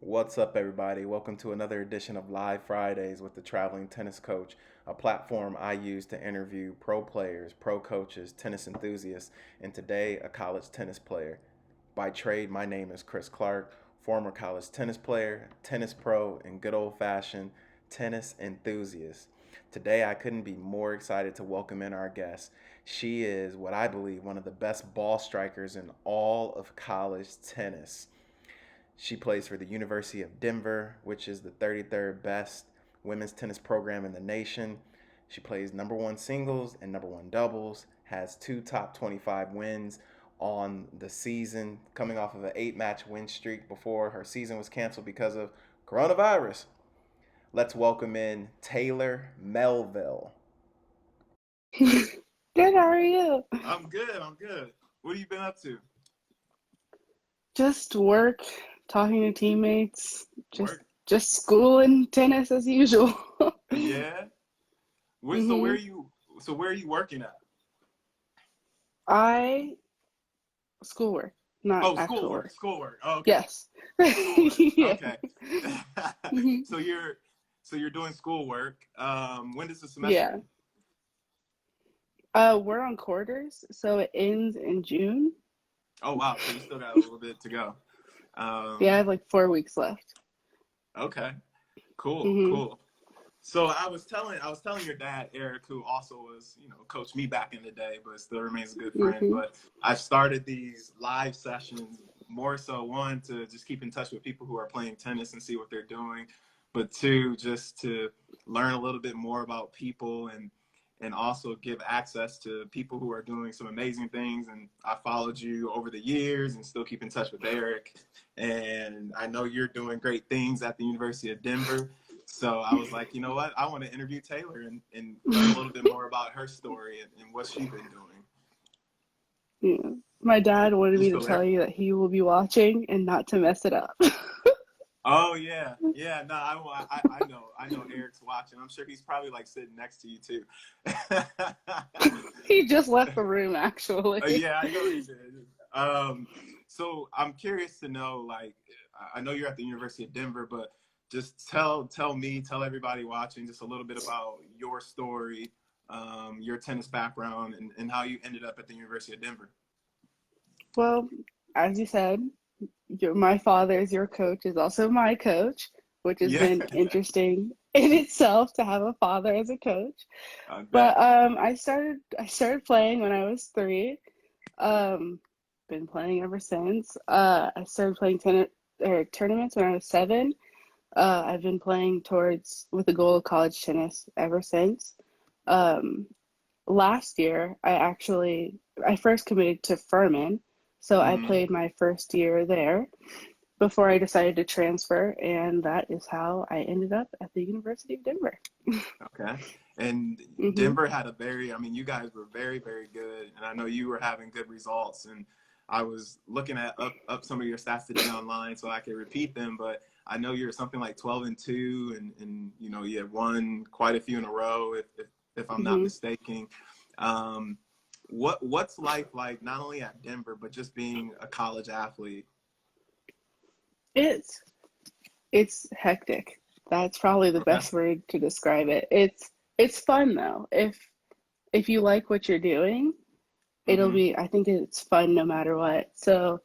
What's up, everybody? Welcome to another edition of Live Fridays with the Traveling Tennis Coach, a platform I use to interview pro players, pro coaches, tennis enthusiasts, and today a college tennis player. By trade, my name is Chris Clark, former college tennis player, tennis pro, and good old fashioned tennis enthusiast. Today, I couldn't be more excited to welcome in our guest. She is what I believe one of the best ball strikers in all of college tennis. She plays for the University of Denver, which is the 33rd best women's tennis program in the nation. She plays number one singles and number one doubles, has two top 25 wins on the season, coming off of an 8 match win streak before her season was canceled because of coronavirus. Let's welcome in Taylor Melville. Good, how are you? I'm good. What have you been up to? Just work, talking to teammates, just Work? just school and tennis as usual. Yeah. So where hmm are you? So where are you working at? I schoolwork, not Oh, actual schoolwork, work. schoolwork. Oh, okay, Yes. schoolwork. Yeah. Okay. hmm so you're doing schoolwork. When does the semester Yeah. end? We're on quarters, so it ends in June. Oh wow, so you still got a little bit to go. Yeah, I Um, have like 4 weeks left. okay, cool, hmm cool. So I was telling your dad, Eric, who also was, coached me back in the day, but still remains a good friend. hmm But I've started these live sessions more so one to just keep in touch with people who are playing tennis and see what they're doing, but two, just to learn a little bit more about people and also give access to people who are doing some amazing things. And I followed you over the years and still keep in touch with Eric. And I know you're doing great things at the University of Denver. So I was like, you know what? I want to interview Taylor and learn a little bit more about her story and what she's been doing. Yeah. My dad wanted You me to still tell there? you that he will be watching and not to mess it up. Oh yeah, yeah. No, I know Eric's watching. I'm sure he's probably like sitting next to you too. He just left the room, actually. Yeah, I know he did. So I'm curious to know, like, I know you're at the University of Denver, but just tell everybody watching just a little bit about your story, your tennis background, and how you ended up at the University of Denver. Well, as you said, my father is your coach, is also my coach, which has Yeah, been interesting in itself to have a father as a coach. I But bet. I started playing when I was 3. Um, been playing ever since. I started playing tennis or tournaments when I was 7. I've been playing towards with the goal of college tennis ever since. Um, Last year, I first committed to Furman, so I Hmm. played my first year there before I decided to transfer, and that is how I ended up at the University of Denver. Okay. And hmm Denver had I mean, you guys were very, very good. And I know you were having good results. And I was looking at up some of your stats today online so I could repeat them. But I know you're something like 12-2, and you have won quite a few in a row, if I'm not hmm mistaken. Um, what's life like not only at Denver, but just being a college athlete? It's it's hectic. That's probably the Okay. best word to describe it. It's fun though. If you like what you're doing, Hmm. I think it's fun no matter what. So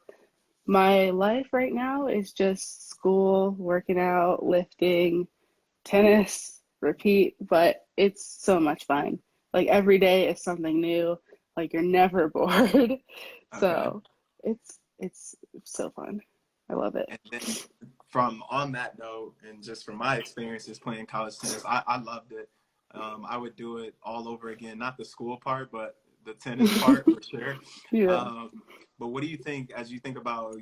my life right now is just school, working out, lifting, tennis, repeat, but it's so much fun. Like every day is something new. Like you're never bored. Okay. So it's so fun. I love it. And then from on that note, and just from my experiences playing college tennis, I loved it. I would do it all over again, not the school part, but the tennis part for sure. Yeah. Um, but what do you think as you think about,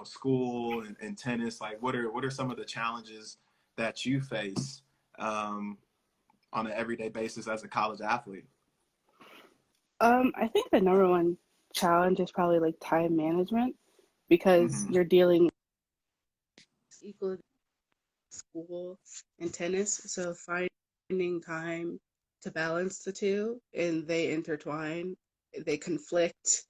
school and tennis? Like, what are some of the challenges that you face um, on an everyday basis as a college athlete? I think the number one challenge is probably like time management because Hmm. you're dealing equally school and tennis. So finding time to balance the two and they intertwine, they conflict,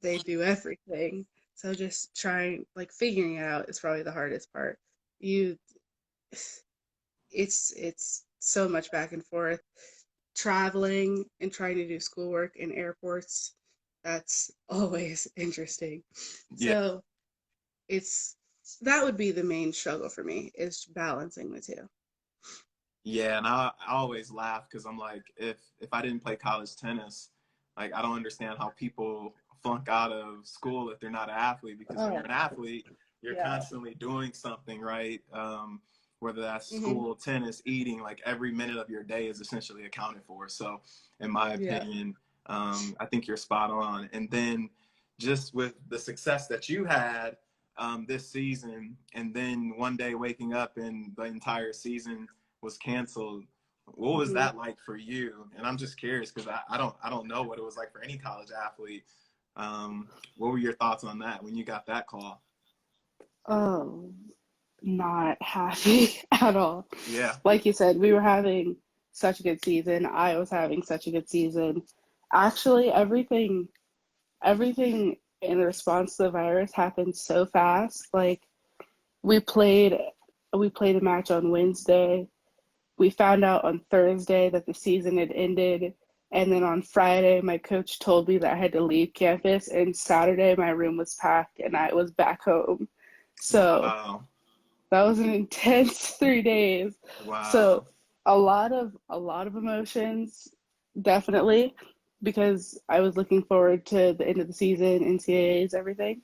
they do everything. So just trying, like figuring it out is probably the hardest part. You, it's so much back and forth. Traveling and trying to do schoolwork in airports, that's always interesting. Yeah. So it's that would be the main struggle for me is balancing the two. Yeah, and I always laugh because I'm like, if I didn't play college tennis, like I don't understand how people flunk out of school if they're not an athlete. Because when Oh, you're an athlete, you're yeah. constantly doing something, right? Whether that's Hmm. school, tennis, eating, like every minute of your day is essentially accounted for. So, in my Yeah. opinion, I think you're spot on. And then just with the success that you had this season, and then one day waking up and the entire season was canceled. What was Hmm. that like for you? And I'm just curious because I don't know what it was like for any college athlete. What were your thoughts on that when you got that call? Oh, not happy at all. Yeah, Like you said, we were having such a good season. I was having such a good season. Actually, everything in response to the virus happened so fast. Like we played we played a match on Wednesday. We found out on Thursday that the season had ended. And then on Friday, my coach told me that I had to leave campus. And Saturday, my room was packed and I was back home. So wow, that was an intense 3 days. So wow, a lot of emotions, definitely, because I was looking forward to the end of the season, NCAAs, everything.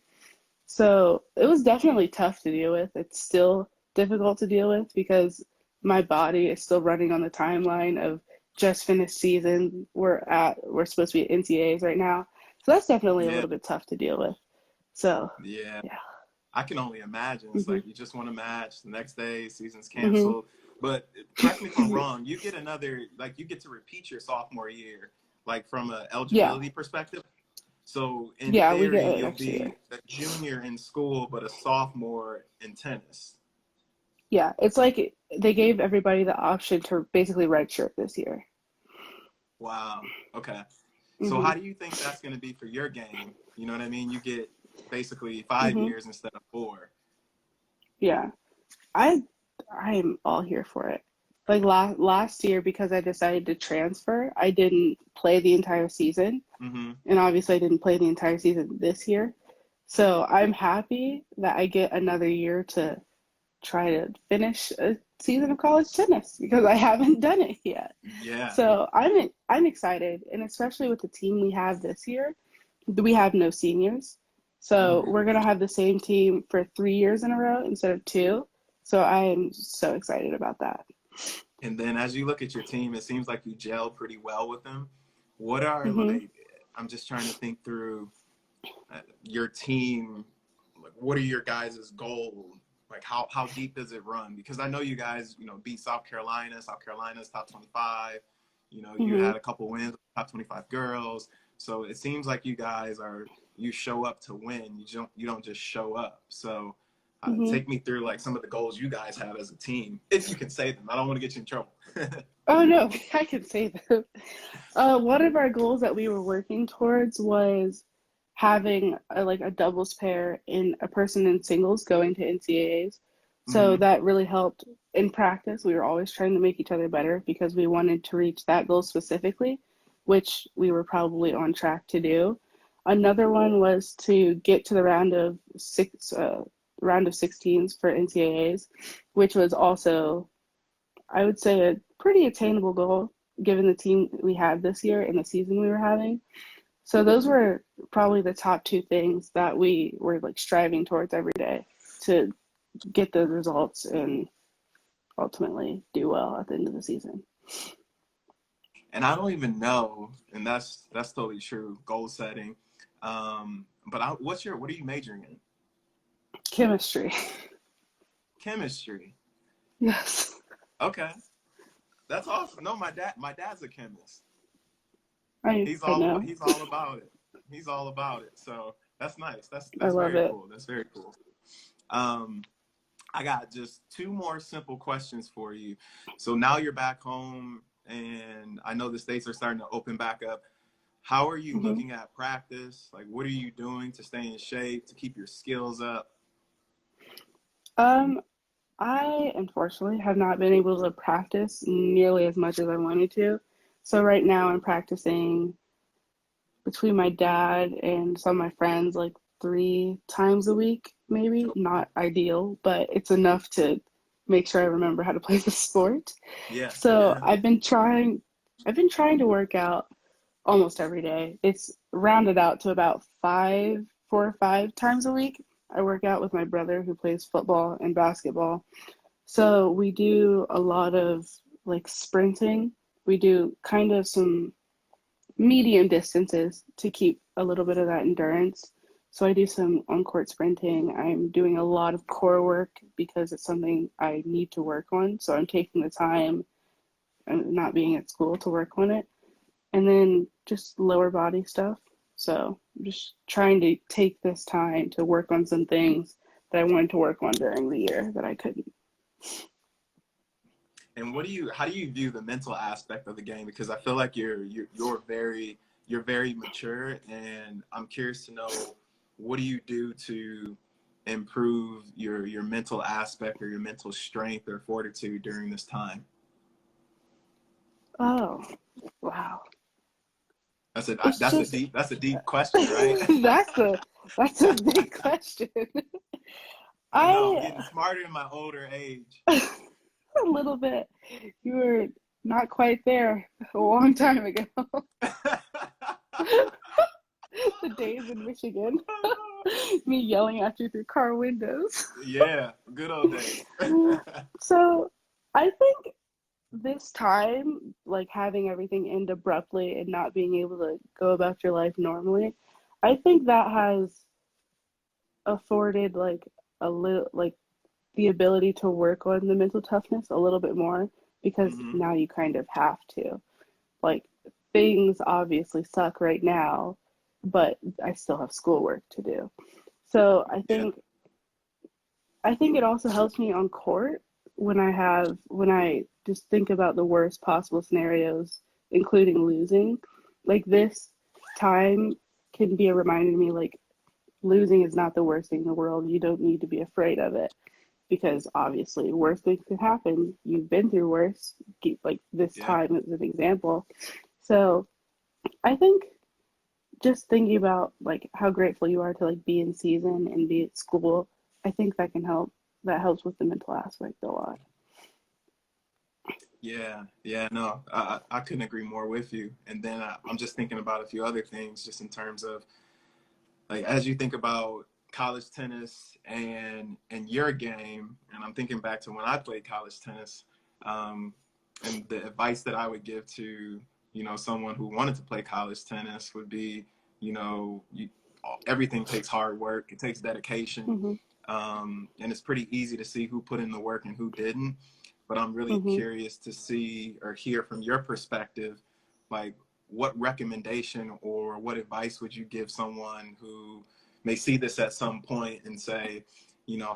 So it was definitely tough to deal with. It's still difficult to deal with because my body is still running on the timeline of just finished season. We're supposed to be at NCAAs right now. So that's definitely a yeah, little bit tough to deal with. So yeah. yeah. I can only imagine. It's Mhm. like you just want to match. The next day, season's Mhm. canceled. But correct me if I'm wrong. You get another, like you get to repeat your sophomore year, like from a Yeah. eligibility perspective. So in Yeah, we theory, get it you'll next year. be a junior in school, but a sophomore in tennis. Yeah, it's like they gave everybody the option to basically redshirt this year. Wow. Okay. So Mhm. how do you think that's going to be for your game? You know what I mean? You get basically 5 Mhm. years instead of four. Yeah. I I'm all here for it. Like last year, because I decided to transfer, I didn't play the entire season, Mm-hmm. and obviously I didn't play the entire season this year. So I'm happy that I get another year to try to finish a season of college tennis because I haven't done it yet. Yeah. So I'm excited, and especially with the team we have this year, we have no seniors. So Mm. we're gonna have the same team for 3 years in a row instead of two. So I am so excited about that. And then as you look at your team, it seems like you gel pretty well with them. What are Hmm. like? I'm just trying to think through your team. Like, what are your guys' goals? Like, how deep does it run? Because I know you guys, beat South Carolina. South Carolina's top 25. You Hmm. had a couple wins, top 25 girls. So it seems like you show up to win. You don't just show up. So Hmm. take me through like some of the goals you guys have as a team, if you can say them. I don't want to get you in trouble. Oh no, I can say that. One of our goals that we were working towards was having like a doubles pair in a person in singles going to NCAAs. So Hmm. that really helped in practice. We were always trying to make each other better because we wanted to reach that goal specifically, which we were probably on track to do. Another one was to get to the round of 16s for NCAAs, which was also, I would say, a pretty attainable goal given the team we had this year and the season we were having. So those were probably the top two things that we were like striving towards every day to get the results and ultimately do well at the end of the season. And I don't even know, and that's totally true. Goal setting. But what are you majoring in? Chemistry. Chemistry. Yes. Okay, that's awesome. No, my dad's a chemist. I He's I all about know. he's all about it. He's all about it. So that's nice. That's I that's love very it. cool. That's very cool. Um, I got just two more simple questions for you. So now you're back home, and I know the states are starting to open back up. How are you Hmm. looking at practice? Like, what are you doing to stay in shape, to keep your skills up? Um, I unfortunately have not been able to practice nearly as much as I wanted to. So right now I'm practicing between my dad and some of my friends like 3 times a week, maybe. Not ideal, but it's enough to make sure I remember how to play the sport. Yeah, So yeah. I've been trying to work out almost every day. It's rounded out to about 4 or 5 times a week. I work out with my brother who plays football and basketball. So we do a lot of like sprinting. We do kind of some medium distances to keep a little bit of that endurance. So I do some on court sprinting. I'm doing a lot of core work because it's something I need to work on. So I'm taking the time and not being at school to work on it. And then just lower body stuff. So I'm just trying to take this time to work on some things that I wanted to work on during the year that I couldn't. And how do you view the mental aspect of the game? Because I feel like you're very mature, and I'm curious to know, what do you do to improve your mental aspect or your mental strength or fortitude during this time? Oh, wow. It's That's a just deep question, right? that's a big question. I know, I'm I getting smarter in my older age. a little bit. You were not quite there a long time ago. The days in Michigan, me yelling at you through car windows. Yeah, good old days. So I think this time, like having everything end abruptly and not being able to go about your life normally, I think that has afforded like a little like the ability to work on the mental toughness a little bit more because Hmm. now you kind of have to. Like things obviously suck right now, but I still have schoolwork to do. So Yeah, I think it also helps me on court when I just think about the worst possible scenarios, including losing. Like this time can be a reminder to me like losing is not the worst thing in the world. You don't need to be afraid of it because obviously worse things could happen. You've been through worse. Like this yeah. time as an example. So I think just thinking about like how grateful you are to like be in season and be at school, I think that can help. That helps with the mental aspect a lot. Yeah, yeah, no, I couldn't agree more with you. And then I'm just thinking about a few other things, just in terms of like, as you think about college tennis and your game, and I'm thinking back to when I played college tennis, um, and the advice that I would give to someone who wanted to play college tennis would be, you know, you, everything takes hard work, it takes dedication, Mhm. and it's pretty easy to see who put in the work and who didn't. But I'm really Mhm. curious to see or hear from your perspective, like, what recommendation or what advice would you give someone who may see this at some point and say,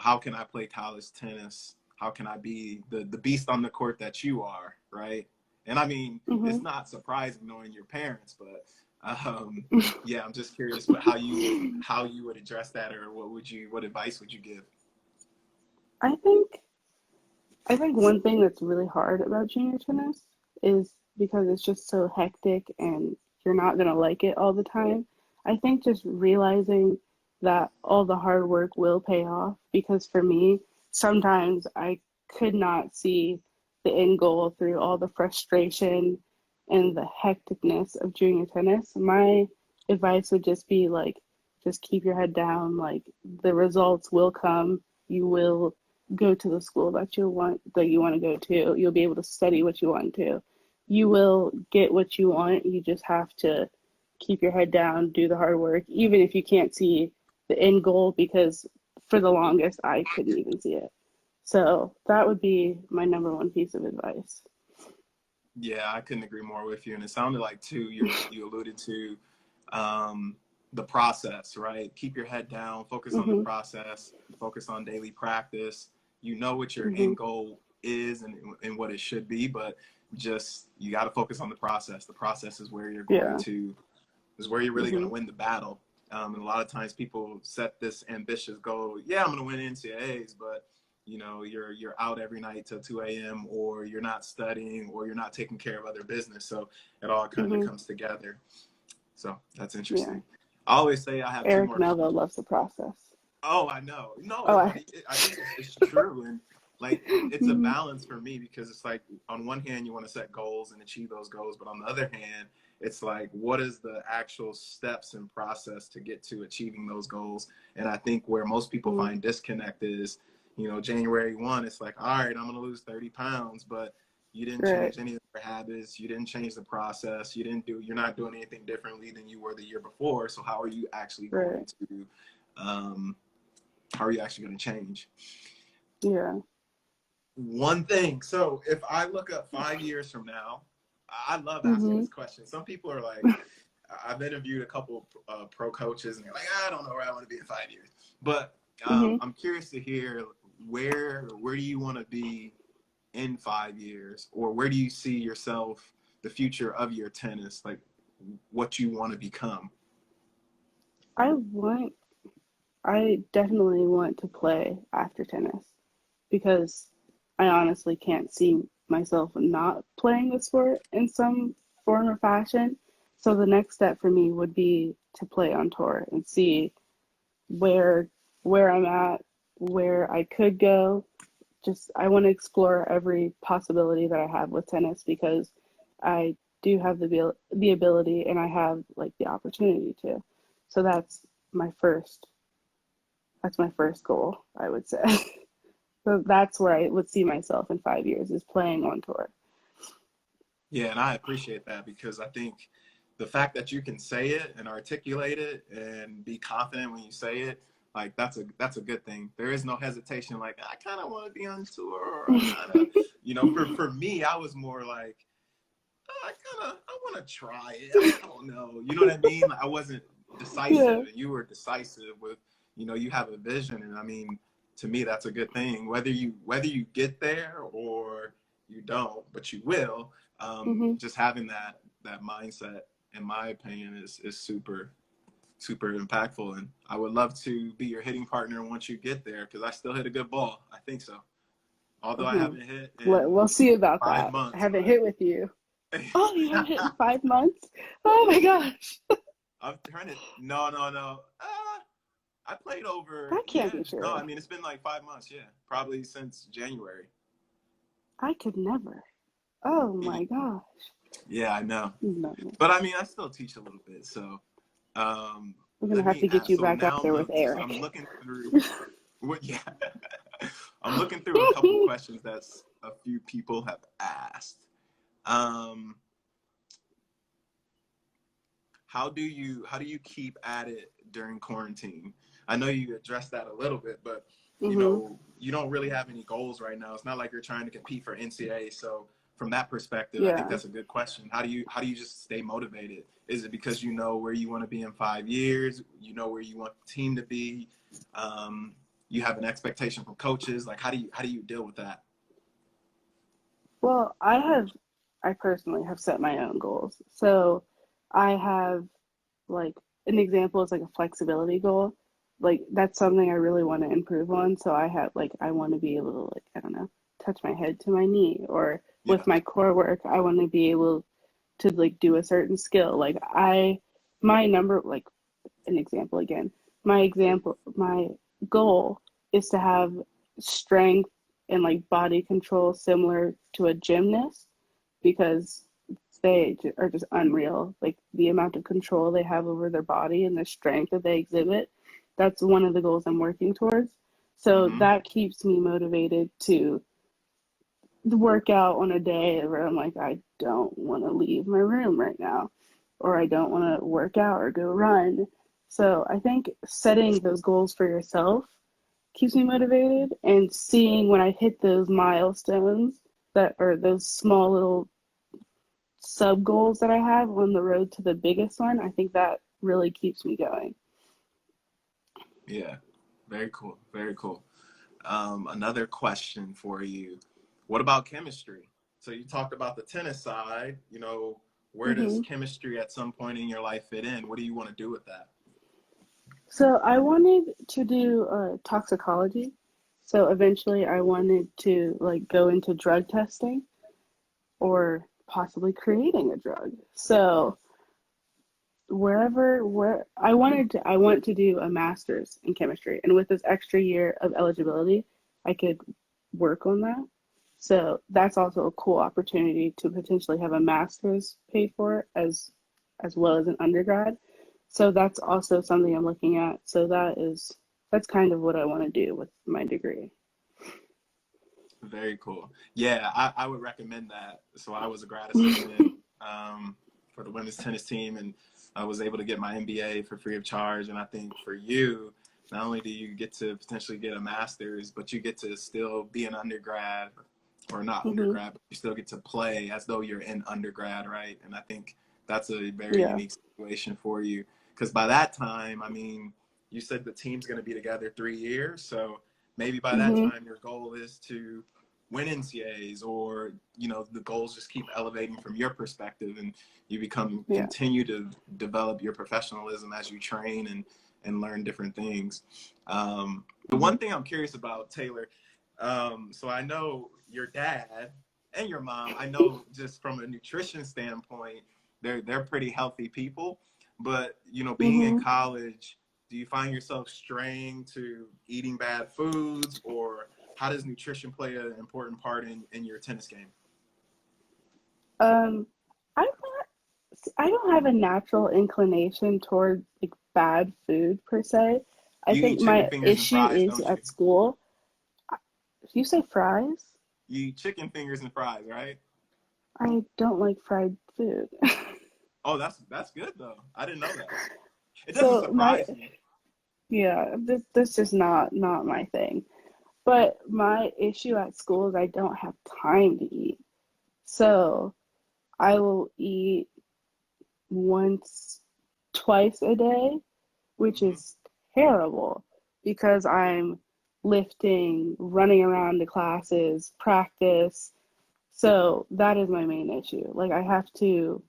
how can I play college tennis? How can I be the beast on the court that you are, right? And I mean, it's Mhm. not surprising knowing your parents, but yeah, I'm just curious how you would address that, or what advice would you give? I think I think one thing that's really hard about junior tennis is because it's just so hectic and you're not going to like it all the time. I think just realizing that all the hard work will pay off because for me, sometimes I could not see the end goal through all the frustration and the hecticness of junior tennis. My advice would just be like, just keep your head down. Like, the results will come. You will go to the school that you want to go to. You'll be able to study what you want to. You will get what you want. You just have to keep your head down, do the hard work, even if you can't see the end goal, because for the longest I couldn't even see it. So that would be my number one piece of advice. Yeah, I couldn't agree more with you. And it sounded like too, you alluded to um, the process, right? Keep your head down, focus on the Mhm. process, focus on daily practice. You know what your Mhm. end goal is and what it should be, but just you got to focus on the process. The process is where Yeah. really going to Mhm. win the battle. And a lot of times people set this ambitious goal. Yeah, I'm going to win NCAAs, but you know, you're out every night till 2 a.m. or you're not studying or you're not taking care of other business. So it all kind of Hmm. comes together. So that's Yeah. interesting. I always say I have two Eric more. Melville loves the process. Oh, I know. No, Oh, I think it's true. And like, it's a hmm. balance for me because it's like, on one hand, you want to set goals and achieve those goals. But on the other hand, it's like, what is the actual steps and process to get to achieving those goals? And I think where most people Hmm. find disconnect is, you know, January 1, it's like, all right, I'm going to lose 30 pounds, but you didn't Right, change any of your habits. You didn't change the process. You're not doing anything differently than you were the year before. So how are you actually right. going to, um, how are you actually going to change? Yeah. One thing. So if I look up 5 years from now, I love asking Hmm. this question. Some people are like, I've interviewed a couple pro coaches, and they're like, I don't know where I want to be in 5 years. But Hmm. I'm curious to hear where do you want to be in 5 years, or where do you see yourself, the future of your tennis, like what you want to become? I want, I definitely want to play after tennis because I honestly can't see myself not playing the sport in some form or fashion. So the next step for me would be to play on tour and see where where I'm at, where I could go. Just I want to explore every possibility that I have with tennis because I do have the ability and I have like the opportunity to. So my first that's my first goal, I would say. So that's where I would see myself in 5 years is playing on tour. Yeah, and I appreciate that because I think the fact that you can say it and articulate it and be confident when you say it, like that's a good thing. There is no hesitation. Like, I kind of want to be on tour, or I kind of, you know, for me, I was more like, oh, I want to try it. I don't know. You know what I mean? Like, I wasn't decisive, Yeah. and you were decisive with, you know, you have a vision, and I mean, to me, that's a good thing. Whether you get there or you don't, but you will. Hmm. Just having that mindset, in my opinion, is super impactful. And I would love to be your hitting partner once you get there because I still hit a good ball. I think so. Although I Hmm. haven't hit in We'll see about five that. I months, haven't hit with you. but Oh, you haven't hit in 5 months? Oh my gosh. I'm trying to. No, no, no. I played over. That can't Yeah. be No, true. I mean, it's been like 5 months. Yeah, probably since January. I could never. Oh my gosh. Yeah, I know. No. But I mean, I still teach a little bit. So um, We're gonna let have me to get ask. you So back out now there with so Eric. I'm looking through. What? Yeah, I'm looking through a couple questions that a few people have asked. Um, how do you keep at it during quarantine? I know you addressed that a little bit, but you Hmm. know, you don't really have any goals right now. It's not like you're trying to compete for NCAA. So from that perspective, I think Yeah. that's a good question. How do you just stay motivated? Is it because you know where you want to be in 5 years? You know where you want the team to be? Um, you have an expectation from coaches. Like how do you deal with that? Well, I personally have set my own goals. So I have like an example is like a flexibility goal. Like that's something I really want to improve on. So I want to be able to like, I don't know, touch my head to my knee or Yeah. with my core work, I want to be able to like do a certain skill. My number, like an example again, my goal is to have strength and like body control similar to a gymnast because they are just unreal. Like the amount of control they have over their body and the strength that they exhibit. That's one of the goals I'm working towards. So Mm-hmm. that keeps me motivated to work out on a day where I'm like, I don't want to leave my room right now, or I don't want to work out or go run. So I think setting those goals for yourself keeps me motivated and seeing when I hit those milestones that are those small little sub goals that I have on the road to the biggest one, I think that really keeps me going. Yeah. Very cool. Very cool. Another question for you. What about chemistry? So you talked about the tennis side. You know, where does Hmm. chemistry at some point in your life fit in? What do you want to do with that? So I wanted to do toxicology. So eventually I wanted to like go into drug testing or possibly creating a drug. So where I want to do a master's in chemistry, and with this extra year of eligibility I could work on that. So that's also a cool opportunity to potentially have a master's paid for as well as an undergrad. So that's also something I'm looking at. So that's kind of what I want to do with my degree. Very cool. Yeah, I would recommend that. So I was a grad assistant for the women's tennis team, and I was able to get my MBA for free of charge. And I think for you, not only do you get to potentially get a master's, but you get to still be an undergrad, or not Hmm. undergrad, but you still get to play as though you're in undergrad, right? And I think that's a very Yeah. unique situation for you. Because by that time, I mean, you said the team's going to be together 3 years. So maybe by that Hmm. time, your goal is to win NCAAs, or, the goals just keep elevating from your perspective, and you Yeah. continue to develop your professionalism as you train and learn different things. The Hmm. one thing I'm curious about, Taylor, so I know your dad and your mom, I know just from a nutrition standpoint, they're pretty healthy people. But being in Hmm. college, do you find yourself straying to eating bad foods, or how does nutrition play an important part in your tennis game? Um, I'm not, I don't have a natural inclination toward like bad food per se. I You eat think chicken my fingers and issue fries, is don't you? at school. If you say fries, You eat chicken fingers and fries, right? I don't like fried food. Oh, that's good though. I didn't know that. It doesn't So my surprise me. yeah, this is not my thing. But my issue at school is I don't have time to eat. So I will eat once, twice a day, which Hmm. is terrible because I'm lifting, running around to classes, practice. So that is my main issue. Like I have to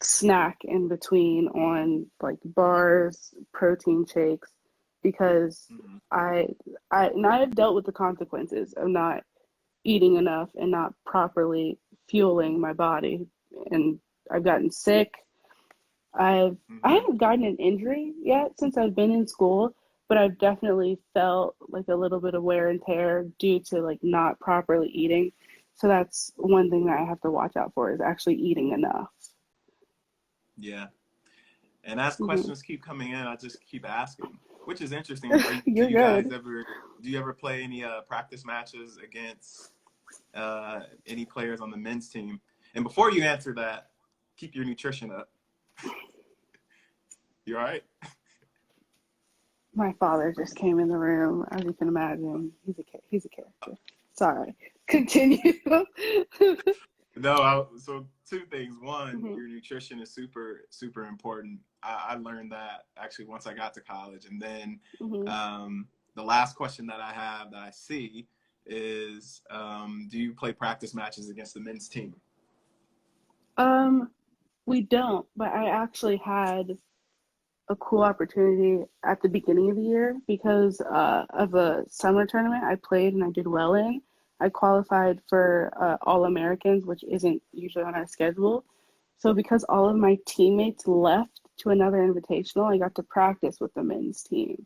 snack in between on like bars, protein shakes because Hmm. I I have dealt with the consequences of not eating enough and not properly fueling my body, and I've gotten sick. I Hmm. haven't gotten an injury yet since I've been in school, but I've definitely felt like a little bit of wear and tear due to like not properly eating. So that's one thing that I have to watch out for is actually eating enough. Yeah. And as Hmm. questions keep coming in, I just keep asking, which is interesting. Do You're you guys good. ever do you ever play any practice matches against any players on the men's team? And before you answer that, keep your nutrition up. You all right? My father just came in the room, as you can imagine. He's a character. Sorry. Continue. No, so two things. One, Hmm. your nutrition is super, super important. I learned that actually once I got to college. And then Hmm. the last question that I have that I see is, do you play practice matches against the men's team? Um, we don't, but I actually had a cool opportunity at the beginning of the year because of a summer tournament I played and I did well in. I qualified for All Americans, which isn't usually on our schedule. So because all of my teammates left to another invitational, I got to practice with the men's team.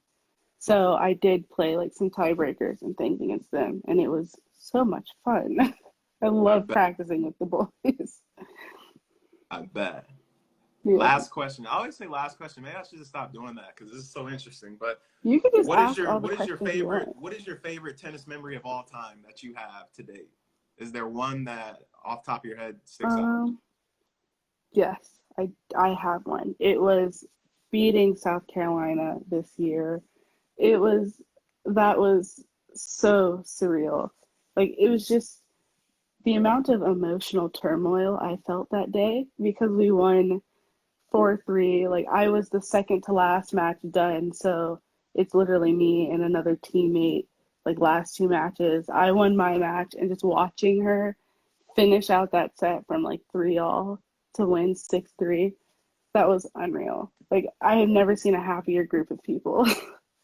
So I did play like some tiebreakers and things against them, and it was so much fun. I I love bet. practicing with the boys. I bet. Yeah. Last question. I always say last question. Maybe I should just stop doing that because this is so interesting. But You could just what is ask your all the what is your questions you favorite want. what is your favorite tennis memory of all time that you have to date? Is there one that off the top of your head sticks out? Um, Yes, I have one. It was beating South Carolina this year. It was that was so surreal. Like it was just the amount of emotional turmoil I felt that day because we won 4-3. Like I was the second to last match done, so it's literally me and another teammate like last two matches. I won my match and just watching her finish out that set from like 3-all to win 6-3. That was unreal. Like I have never seen a happier group of people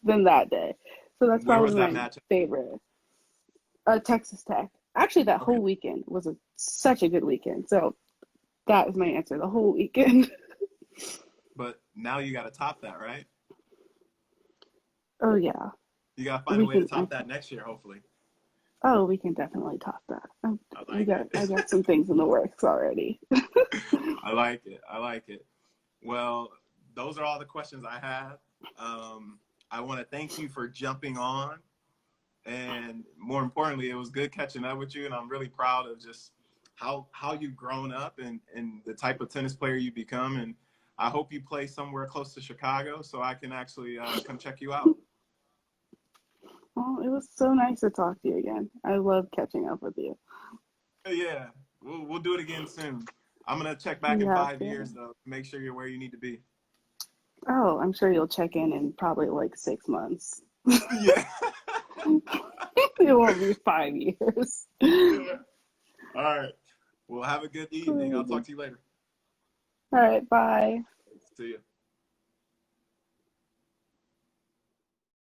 than that day. So that's Where probably was that my match? favorite. Texas Tech. Actually, that Okay. whole weekend was such a good weekend. So that is my answer. The whole weekend. But now you got to top that, right? Oh yeah, You got to find a we way to can. top that next year, hopefully. Oh, we can definitely top that. I We like got. it. I got some things in the works already. I like it. I like it. Well, those are all the questions I have. I want to thank you for jumping on. And more importantly, it was good catching up with you. And I'm really proud of just how you've grown up and the type of tennis player you become. And I hope you play somewhere close to Chicago so I can actually come check you out. Well, it was so nice to talk to you again. I love catching up with you. Yeah, we'll do it again soon. I'm gonna check back We in have 5 years to. though, make sure you're where you need to be. Oh, I'm sure you'll check in probably like 6 months. Yeah. It won't be 5 years. Yeah. All right. Well, have a good evening. I'll talk to you later. All right, bye. See you.